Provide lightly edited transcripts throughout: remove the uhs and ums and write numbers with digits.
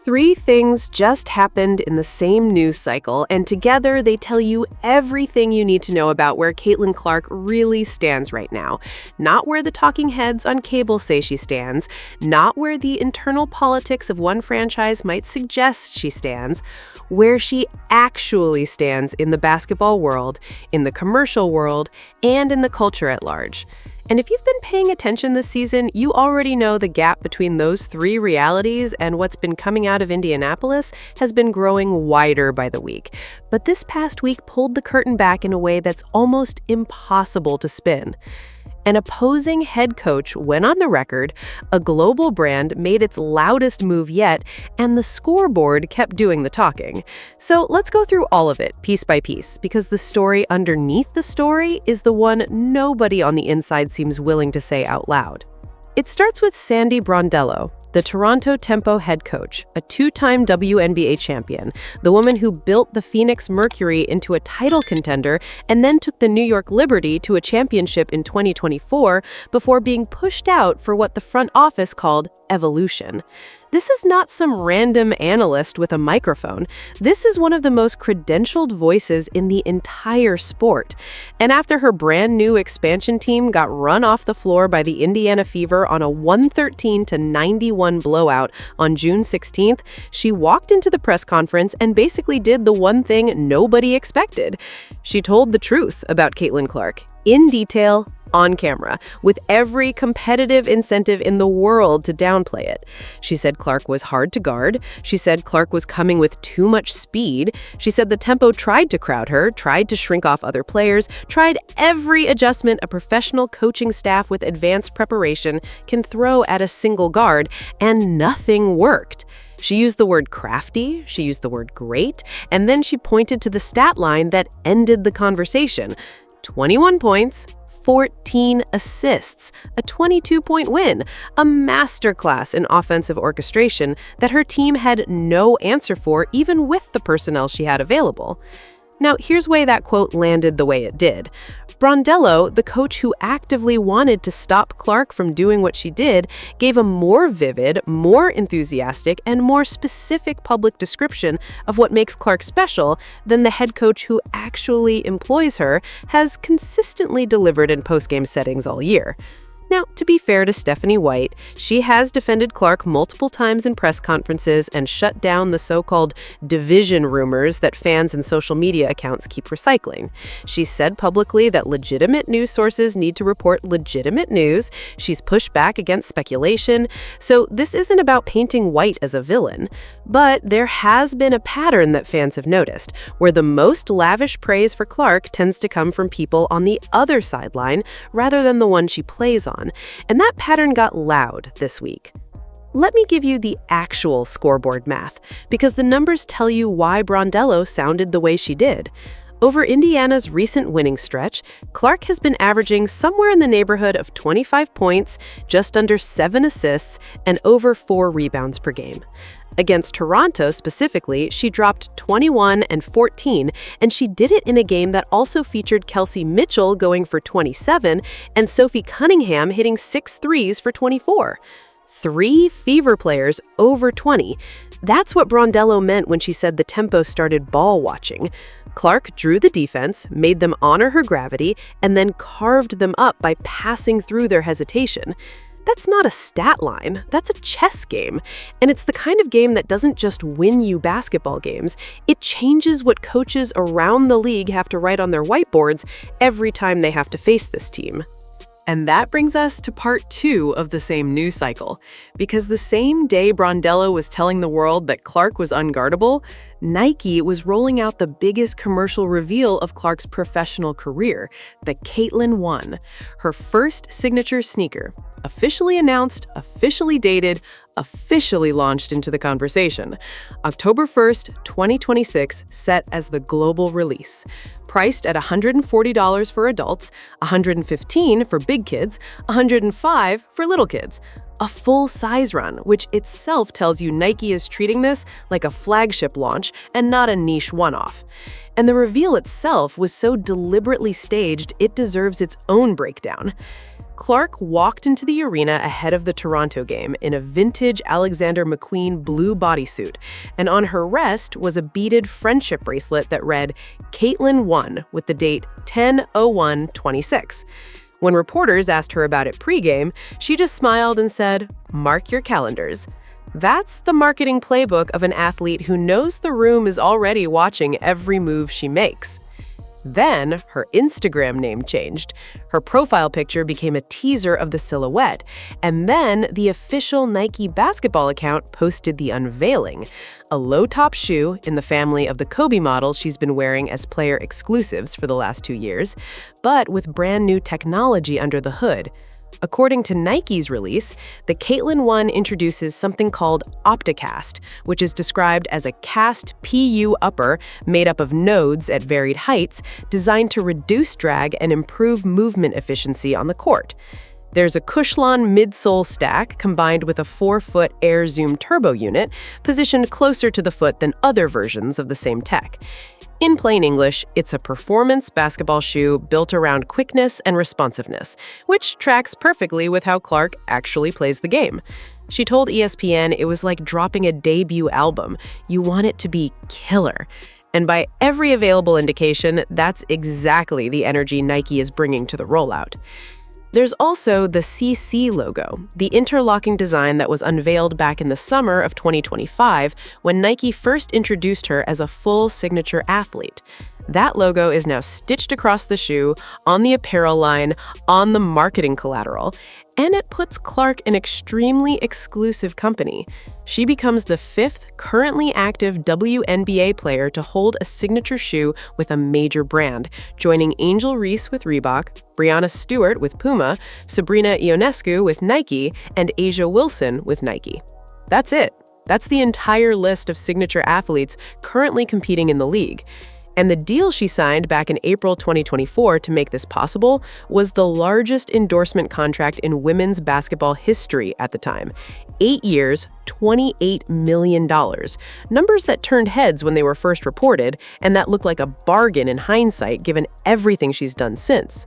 Three things just happened in the same news cycle, and together they tell you everything you need to know about where Caitlin Clark really stands right now. Not where the talking heads on cable say she stands, not where the internal politics of one franchise might suggest she stands, where she actually stands in the basketball world, in the commercial world, and in the culture at large. And if you've been paying attention this season, you already know the gap between those three realities and what's been coming out of Indianapolis has been growing wider by the week. But this past week pulled the curtain back in a way that's almost impossible to spin. An opposing head coach went on the record, a global brand made its loudest move yet, and the scoreboard kept doing the talking. So let's go through all of it, piece by piece, because the story underneath the story is the one nobody on the inside seems willing to say out loud. It starts with Sandy Brondello, the Toronto Tempo head coach, a two-time WNBA champion, the woman who built the Phoenix Mercury into a title contender and then took the New York Liberty to a championship in 2024 before being pushed out for what the front office called evolution. This is not some random analyst with a microphone. This is one of the most credentialed voices in the entire sport. And after her brand new expansion team got run off the floor by the Indiana Fever on a 113-91 blowout on June 16th, she walked into the press conference and basically did the one thing nobody expected. She told the truth about Caitlin Clark, in detail, on camera, with every competitive incentive in the world to downplay it. She said Clark was hard to guard. She said Clark was coming with too much speed. She said the Tempo tried to crowd her, tried to shrink off other players, tried every adjustment a professional coaching staff with advanced preparation can throw at a single guard, and nothing worked. She used the word crafty, she used the word great, and then she pointed to the stat line that ended the conversation. 21 points, 14 assists, a 22-point win, a masterclass in offensive orchestration that her team had no answer for even with the personnel she had available. Now, here's why that quote landed the way it did. Brondello, the coach who actively wanted to stop Clark from doing what she did, gave a more vivid, more enthusiastic, and more specific public description of what makes Clark special than the head coach who actually employs her has consistently delivered in postgame settings all year. Now, to be fair to Stephanie White, she has defended Clark multiple times in press conferences and shut down the so-called division rumors that fans and social media accounts keep recycling. She said publicly that legitimate news sources need to report legitimate news. She's pushed back against speculation. So this isn't about painting White as a villain. But there has been a pattern that fans have noticed, where the most lavish praise for Clark tends to come from people on the other sideline rather than the one she plays on. And that pattern got loud this week. Let me give you the actual scoreboard math, because the numbers tell you why Brondello sounded the way she did. Over Indiana's recent winning stretch, Clark has been averaging somewhere in the neighborhood of 25 points, just under 7 assists, and over 4 rebounds per game. Against Toronto specifically, she dropped 21 and 14, and she did it in a game that also featured Kelsey Mitchell going for 27 and Sophie Cunningham hitting 6 threes for 24. 3 Fever players over 20. That's what Brondello meant when she said the Tempo started ball watching. Clark drew the defense, made them honor her gravity, and then carved them up by passing through their hesitation. That's not a stat line, that's a chess game. And it's the kind of game that doesn't just win you basketball games, it changes what coaches around the league have to write on their whiteboards every time they have to face this team. And that brings us to part 2 of the same news cycle. Because the same day Brondello was telling the world that Clark was unguardable, Nike was rolling out the biggest commercial reveal of Clark's professional career, the Caitlin 1, her first signature sneaker. Officially announced, officially dated, officially launched into the conversation. October 1st, 2026, set as the global release. Priced at $140 for adults, $115 for big kids, $105 for little kids. A full size run, which itself tells you Nike is treating this like a flagship launch and not a niche one-off. And the reveal itself was so deliberately staged, it deserves its own breakdown. Clark walked into the arena ahead of the Toronto game in a vintage Alexander McQueen blue bodysuit, and on her wrist was a beaded friendship bracelet that read, "Caitlin won," with the date 10/01/26. When reporters asked her about it pregame, she just smiled and said, "Mark your calendars." That's the marketing playbook of an athlete who knows the room is already watching every move she makes. Then, her Instagram name changed. Her profile picture became a teaser of the silhouette, and then the official Nike basketball account posted the unveiling, a low-top shoe in the family of the Kobe models she's been wearing as player exclusives for the last 2 years, but with brand new technology under the hood. According to Nike's release, the Caitlin 1 introduces something called Opticast, which is described as a cast PU upper made up of nodes at varied heights designed to reduce drag and improve movement efficiency on the court. There's a Cushlon midsole stack combined with a 4-foot Air Zoom turbo unit positioned closer to the foot than other versions of the same tech. In plain English, it's a performance basketball shoe built around quickness and responsiveness, which tracks perfectly with how Clark actually plays the game. She told ESPN it was like dropping a debut album. You want it to be killer. And by every available indication, that's exactly the energy Nike is bringing to the rollout. There's also the CC logo, the interlocking design that was unveiled back in the summer of 2025 when Nike first introduced her as a full signature athlete. That logo is now stitched across the shoe, on the apparel line, on the marketing collateral, and it puts Clark in extremely exclusive company. She becomes the 5th currently active WNBA player to hold a signature shoe with a major brand, joining Angel Reese with Reebok, Breanna Stewart with Puma, Sabrina Ionescu with Nike, and Asia Wilson with Nike. That's it. That's the entire list of signature athletes currently competing in the league. And the deal she signed back in April 2024 to make this possible was the largest endorsement contract in women's basketball history at the time. 8 years, $28 million. Numbers that turned heads when they were first reported, and that look like a bargain in hindsight given everything she's done since.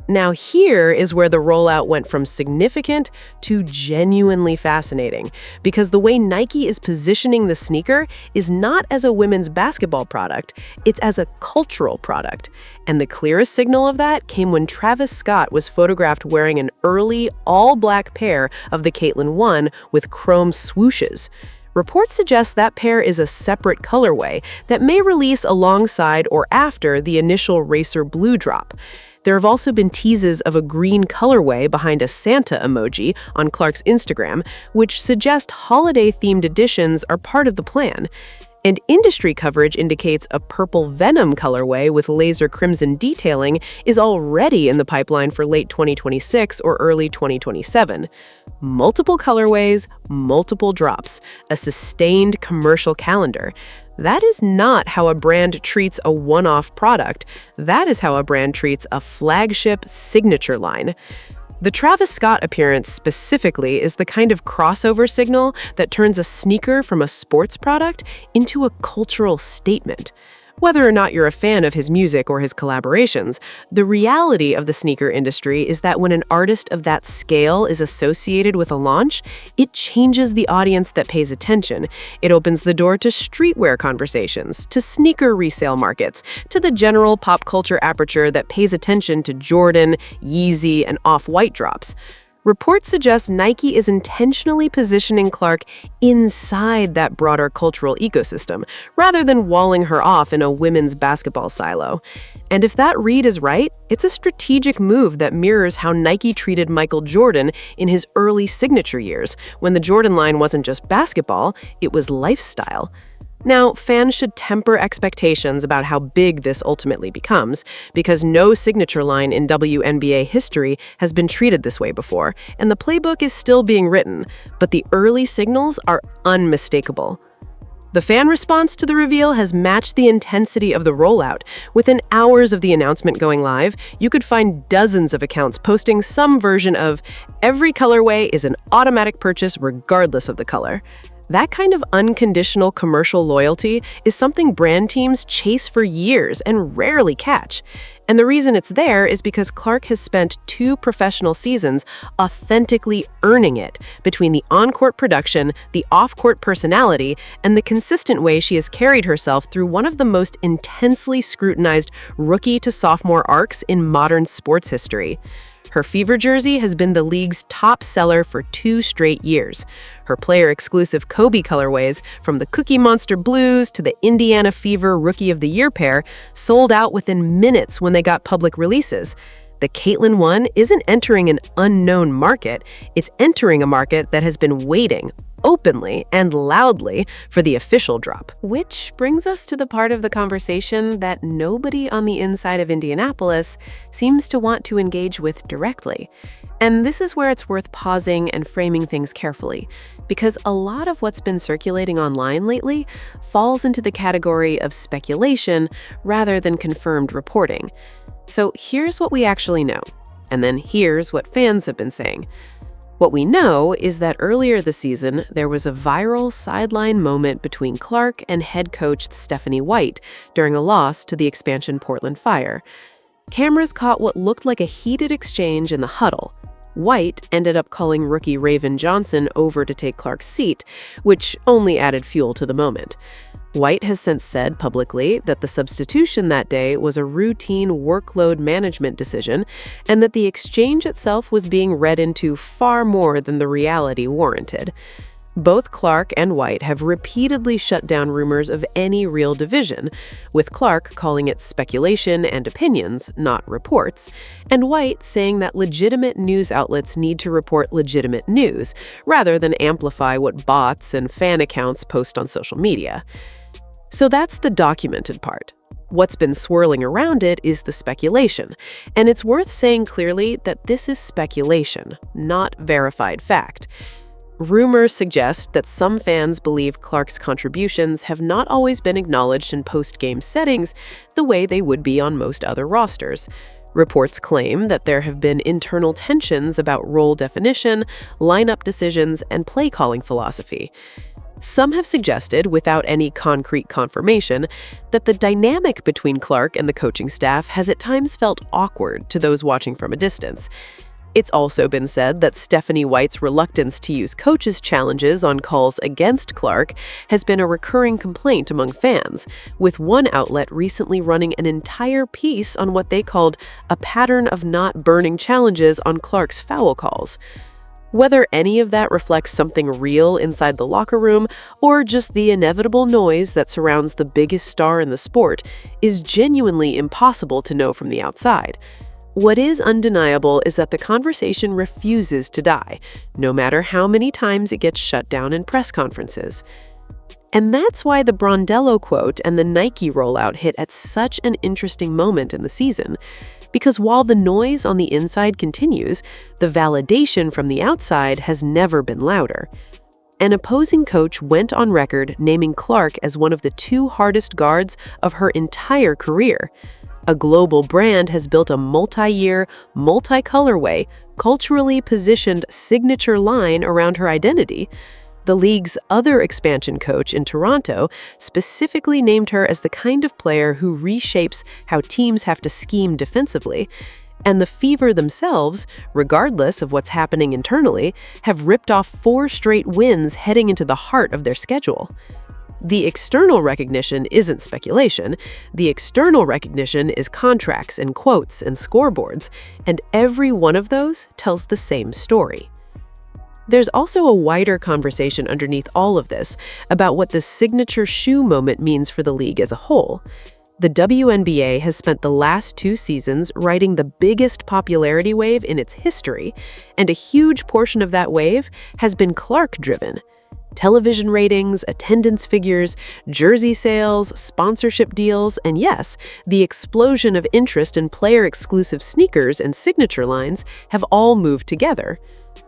Now here is where the rollout went from significant to genuinely fascinating, because the way Nike is positioning the sneaker is not as a women's basketball product, it's as a cultural product. And the clearest signal of that came when Travis Scott was photographed wearing an early, all-black pair of the Caitlin 1 with chrome swooshes. Reports suggest that pair is a separate colorway that may release alongside or after the initial Racer Blue drop. There have also been teases of a green colorway behind a Santa emoji on Clark's Instagram, which suggest holiday-themed additions are part of the plan. And industry coverage indicates a purple Venom colorway with laser crimson detailing is already in the pipeline for late 2026 or early 2027. Multiple colorways, multiple drops, a sustained commercial calendar. That is not how a brand treats a one-off product. That is how a brand treats a flagship signature line. The Travis Scott appearance specifically is the kind of crossover signal that turns a sneaker from a sports product into a cultural statement. Whether or not you're a fan of his music or his collaborations, the reality of the sneaker industry is that when an artist of that scale is associated with a launch, it changes the audience that pays attention. It opens the door to streetwear conversations, to sneaker resale markets, to the general pop culture aperture that pays attention to Jordan, Yeezy, and Off-White drops. Reports suggest Nike is intentionally positioning Clark inside that broader cultural ecosystem, rather than walling her off in a women's basketball silo. And if that read is right, it's a strategic move that mirrors how Nike treated Michael Jordan in his early signature years, when the Jordan line wasn't just basketball, it was lifestyle. Now, fans should temper expectations about how big this ultimately becomes, because no signature line in WNBA history has been treated this way before, and the playbook is still being written, but the early signals are unmistakable. The fan response to the reveal has matched the intensity of the rollout. Within hours of the announcement going live, you could find dozens of accounts posting some version of "every colorway is an automatic purchase regardless of the color." That kind of unconditional commercial loyalty is something brand teams chase for years and rarely catch. And the reason it's there is because Clark has spent 2 professional seasons authentically earning it between the on-court production, the off-court personality, and the consistent way she has carried herself through one of the most intensely scrutinized rookie to sophomore arcs in modern sports history. Her Fever jersey has been the league's top seller for 2 straight years. Her player-exclusive Kobe colorways, from the Cookie Monster Blues to the Indiana Fever Rookie of the Year pair, sold out within minutes when they got public releases. The Caitlin one isn't entering an unknown market, it's entering a market that has been waiting, openly and loudly, for the official drop. Which brings us to the part of the conversation that nobody on the inside of Indianapolis seems to want to engage with directly. And this is where it's worth pausing and framing things carefully, because a lot of what's been circulating online lately falls into the category of speculation rather than confirmed reporting. So here's what we actually know, and then here's what fans have been saying. What we know is that earlier this season, there was a viral sideline moment between Clark and head coach Stephanie White during a loss to the expansion Portland Fire. Cameras caught what looked like a heated exchange in the huddle. White ended up calling rookie Raven Johnson over to take Clark's seat, which only added fuel to the moment. White has since said publicly that the substitution that day was a routine workload management decision and that the exchange itself was being read into far more than the reality warranted. Both Clark and White have repeatedly shut down rumors of any real division, with Clark calling it speculation and opinions, not reports, and White saying that legitimate news outlets need to report legitimate news, rather than amplify what bots and fan accounts post on social media. So that's the documented part. What's been swirling around it is the speculation, and it's worth saying clearly that this is speculation, not verified fact. Rumors suggest that some fans believe Clark's contributions have not always been acknowledged in post-game settings the way they would be on most other rosters. Reports claim that there have been internal tensions about role definition, lineup decisions, and play-calling philosophy. Some have suggested, without any concrete confirmation, that the dynamic between Clark and the coaching staff has at times felt awkward to those watching from a distance. It's also been said that Stephanie White's reluctance to use coaches' challenges on calls against Clark has been a recurring complaint among fans, with one outlet recently running an entire piece on what they called a pattern of not burning challenges on Clark's foul calls. Whether any of that reflects something real inside the locker room or just the inevitable noise that surrounds the biggest star in the sport is genuinely impossible to know from the outside. What is undeniable is that the conversation refuses to die, no matter how many times it gets shut down in press conferences. And that's why the Brondello quote and the Nike rollout hit at such an interesting moment in the season. Because while the noise on the inside continues, the validation from the outside has never been louder. An opposing coach went on record naming Clark as one of the 2 hardest guards of her entire career. A global brand has built a multi-year, multi-colorway, culturally positioned signature line around her identity. The league's other expansion coach in Toronto specifically named her as the kind of player who reshapes how teams have to scheme defensively. And the Fever themselves, regardless of what's happening internally, have ripped off 4 straight wins heading into the heart of their schedule. The external recognition isn't speculation. The external recognition is contracts and quotes and scoreboards, and every one of those tells the same story. There's also a wider conversation underneath all of this about what the signature shoe moment means for the league as a whole. The WNBA has spent the last 2 seasons riding the biggest popularity wave in its history, and a huge portion of that wave has been Clark-driven. Television ratings, attendance figures, jersey sales, sponsorship deals, and yes, the explosion of interest in player-exclusive sneakers and signature lines have all moved together.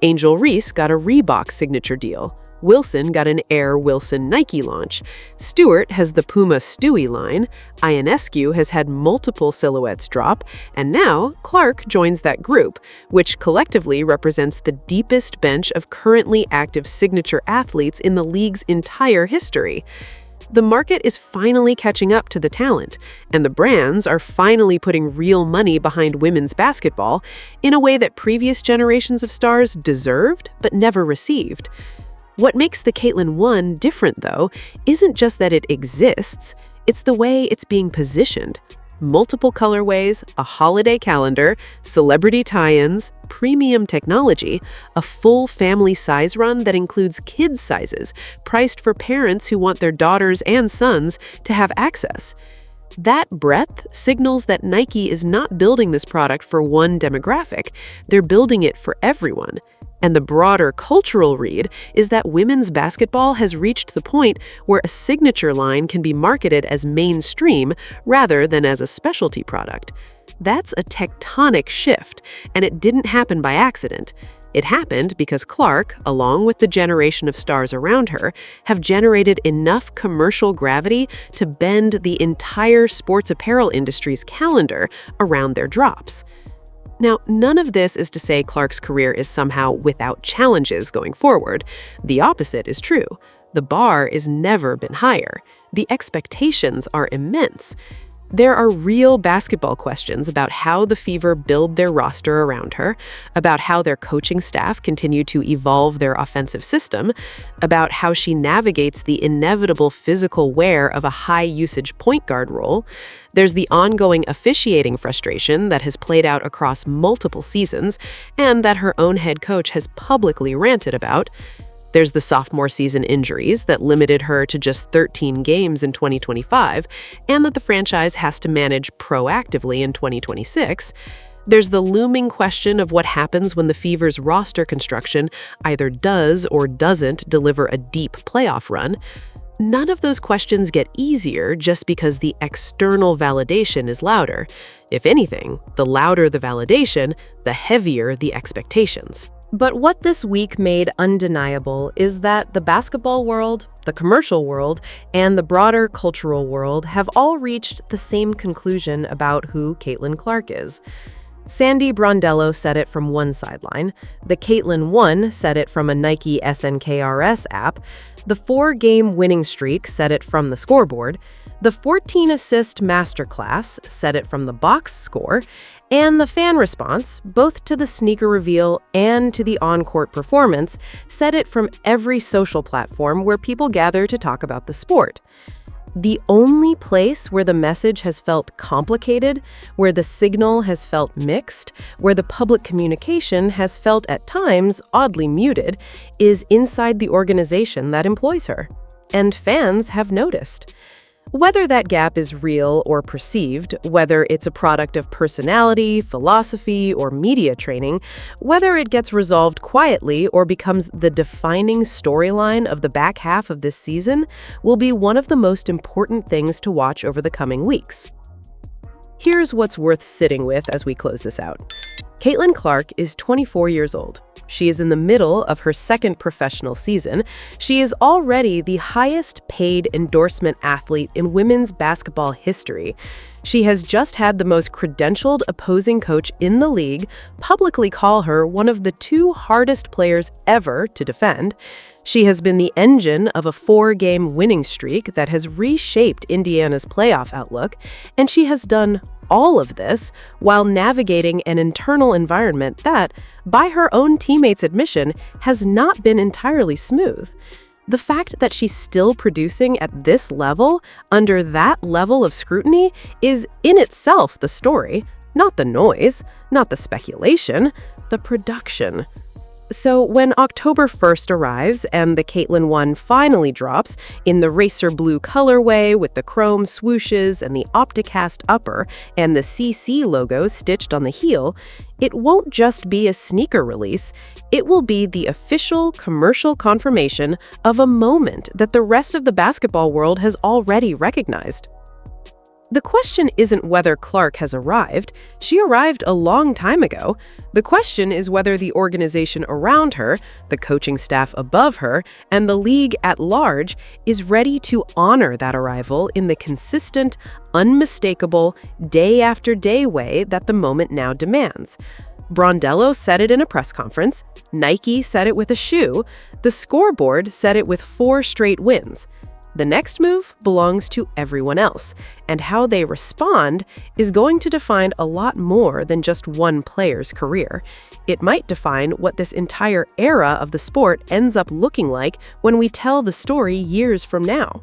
Angel Reese got a Reebok signature deal. Wilson got an Air Wilson Nike launch. Stewart has the Puma Stewie line. Ionescu has had multiple silhouettes drop. And now Clark joins that group, which collectively represents the deepest bench of currently active signature athletes in the league's entire history. The market is finally catching up to the talent, and the brands are finally putting real money behind women's basketball in a way that previous generations of stars deserved but never received. What makes the Caitlin 1 different, though, isn't just that it exists, it's the way it's being positioned. Multiple colorways, a holiday calendar, celebrity tie-ins, premium technology, a full family size run that includes kids' sizes, priced for parents who want their daughters and sons to have access. That breadth signals that Nike is not building this product for one demographic, they're building it for everyone. And the broader cultural read is that women's basketball has reached the point where a signature line can be marketed as mainstream rather than as a specialty product. That's a tectonic shift, and it didn't happen by accident. It happened because Clark, along with the generation of stars around her, have generated enough commercial gravity to bend the entire sports apparel industry's calendar around their drops. Now, none of this is to say Clark's career is somehow without challenges going forward. The opposite is true. The bar has never been higher. The expectations are immense. There are real basketball questions about how the Fever build their roster around her, about how their coaching staff continue to evolve their offensive system, about how she navigates the inevitable physical wear of a high-usage point guard role. There's the ongoing officiating frustration that has played out across multiple seasons and that her own head coach has publicly ranted about. There's the sophomore season injuries that limited her to just 13 games in 2025 and that the franchise has to manage proactively in 2026. There's the looming question of what happens when the Fever's roster construction either does or doesn't deliver a deep playoff run. None of those questions get easier just because the external validation is louder. If anything, the louder the validation, the heavier the expectations. But what this week made undeniable is that the basketball world, the commercial world, and the broader cultural world have all reached the same conclusion about who Caitlin Clark is. Sandy Brondello said it from one sideline, the Caitlin 1 said it from a Nike SNKRS app, the 4-game winning streak said it from the scoreboard, the 14-assist masterclass said it from the box score, and the fan response, both to the sneaker reveal and to the on-court performance, said it from every social platform where people gather to talk about the sport. The only place where the message has felt complicated, where the signal has felt mixed, where the public communication has felt at times oddly muted, is inside the organization that employs her. And fans have noticed. Whether that gap is real or perceived, whether it's a product of personality, philosophy, or media training, whether it gets resolved quietly or becomes the defining storyline of the back half of this season, will be one of the most important things to watch over the coming weeks. Here's what's worth sitting with as we close this out. Caitlin Clark is 24 years old. She is in the middle of her second professional season. She is already the highest-paid endorsement athlete in women's basketball history. She has just had the most credentialed opposing coach in the league publicly call her one of the 2 hardest players ever to defend. She has been the engine of a 4-game winning streak that has reshaped Indiana's playoff outlook, and she has done all of this while navigating an internal environment that, by her own teammates' admission, has not been entirely smooth. The fact that she's still producing at this level, under that level of scrutiny, is in itself the story, not the noise, not the speculation, the production. So when October 1st arrives and the Caitlin 1 finally drops in the racer blue colorway with the chrome swooshes and the Opticast upper and the CC logo stitched on the heel, it won't just be a sneaker release, it will be the official commercial confirmation of a moment that the rest of the basketball world has already recognized. The question isn't whether Clark has arrived. She arrived a long time ago. The question is whether the organization around her, the coaching staff above her, and the league at large is ready to honor that arrival in the consistent, unmistakable, day-after-day way that the moment now demands. Brondello said it in a press conference, Nike said it with a shoe, the scoreboard said it with 4 straight wins. The next move belongs to everyone else, and how they respond is going to define a lot more than just one player's career. It might define what this entire era of the sport ends up looking like when we tell the story years from now.